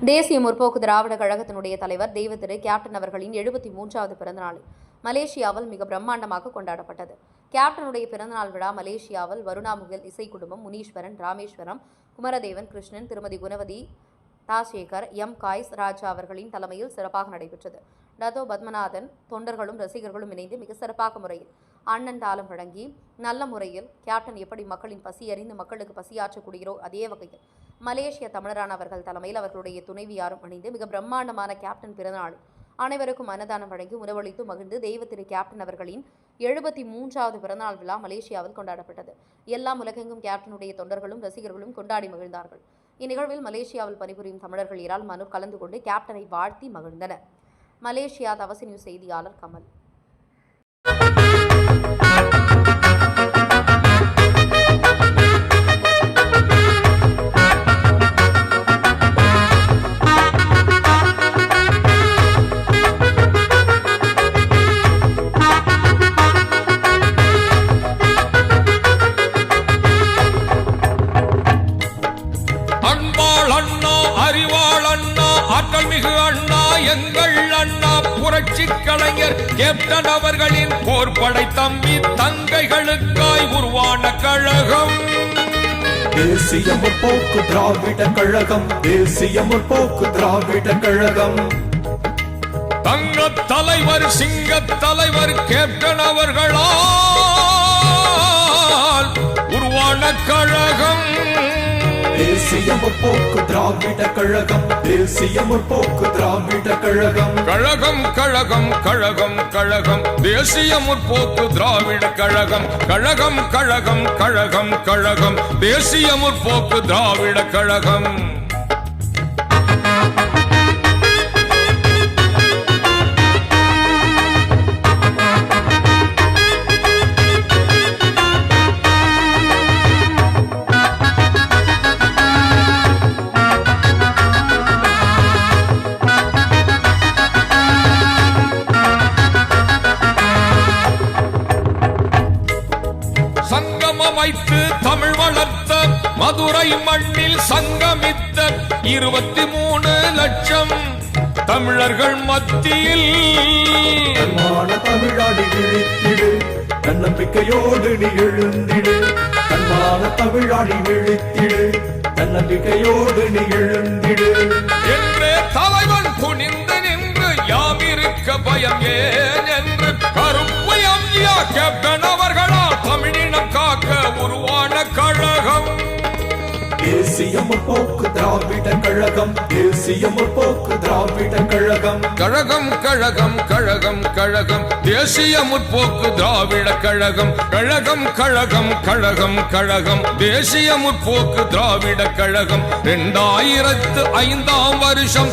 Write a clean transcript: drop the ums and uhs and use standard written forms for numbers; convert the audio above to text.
தேசிய முற்போக்கு திராவிட கழகத்தினுடைய தலைவர் தெய்வ திரு கேப்டன் அவர்களின் 73வது பிறந்தநாள் மலேசியாவில் மிக பிரம்மாண்டமாக கொண்டாடப்பட்டது. கேப்டனுடைய பிறந்தநாள் விழா மலேசியாவில் வருணாமுகில் இசை குடும்பம், முனீஸ்வரன், ராமேஸ்வரம், குமரதேவன், கிருஷ்ணன், திருமதி குணவதி, தாசேகர், எம் காய்ஸ் ராஜா அவர்களின் தலைமையில் சிறப்பாக நடைபெற்றது. டதோ பத்மநாதன் தொண்டர்களும் ரசிகர்களும் இணைந்து மிக சிறப்பாக முறையில் அண்ணன் தாளம் வழங்கி நல்ல முறையில் கேப்டன் எப்படி மக்களின் பசி அறிந்து மக்களுக்கு பசியாற்றக்கூடியோ அதே வகையில் மலேசிய தமிழரான அவர்கள் தலைமையில் அவர்களுடைய துணைவியாரும் அணிந்து மிக பிரம்மாண்டமான கேப்டன் பிறந்தநாள் அனைவருக்கும் அன்னதானம் வழங்கி உணவளித்து மகிழ்ந்து தெய்வ திரு கேப்டன் அவர்களின் 73வது பிறந்தநாள் விழா மலேசியாவில் கொண்டாடப்பட்டது. எல்லாம் உலகெங்கும் கேப்டனுடைய தொண்டர்களும் ரசிகர்களும் கொண்டாடி மகிழ்ந்தார்கள். இந்நிகழ்வில் மலேசியாவில் பணிபுரியும் தமிழர்கள் ஏராளமானோர் கலந்து கொண்டு கேப்டனை வாழ்த்தி மகிழ்ந்தனர். மலேசியா தவசி நியூஸ் செய்தியாளர் கமல். ஆற்றல் மிகு அண்ணா, எங்கள் அண்ணா புரட்சி கலைஞர் கேப்டன் அவர்களின் போர்படை தம்பி தங்கைகளுக்காய் உருவான கழகம் தேசிய முற்போக்கு திராவிட கழகம். தேசிய முற்போக்கு திராவிட கழகம். தங்க தலைவர் சிங்க தலைவர் கேப்டன் அவர்களால் உருவான கழகம் தேசிய முற்போக்கு திராவிட கழகம். தேசிய முற்போக்கு திராவிட கழகம். கழகம் கழகம் கழகம் கழகம் தேசிய முற்போக்கு திராவிட கழகம். கழகம் கழகம் கழகம் கழகம் தேசிய முற்போக்கு திராவிட கழகம். வைத்து தமிழ் வளர்த்த மதுரை மண்ணில் சங்கமித்த 23 லட்சம் தமிழர்கள் மத்தியில் தமிழாடி விழித்திடு, தன்னம்பிக்கையோடு நீ எழுந்திடு. தன்மான தமிழாடி விழித்திடு, தன்னம்பிக்கையோடு நீ எழுந்திடு என்றே தலைவன் துணிந்து நின்று யாமிருக்க பயம் ஏன் என்று கருப்பு எம்ஜிஆ கேப்டன் அவர்களால் தமிழினம் காக்க உருவான கழகம் தேசிய முற்போக்கு திராவிட கழகம். தேசிய முற்போக்கு திராவிட கழகம். கழகம் கழகம் கழகம் கழகம் தேசிய முற்போக்கு திராவிட கழகம். கழகம் கழகம் கழகம் கழகம் தேசிய முற்போக்கு திராவிட கழகம். 2005ஆம் வருஷம்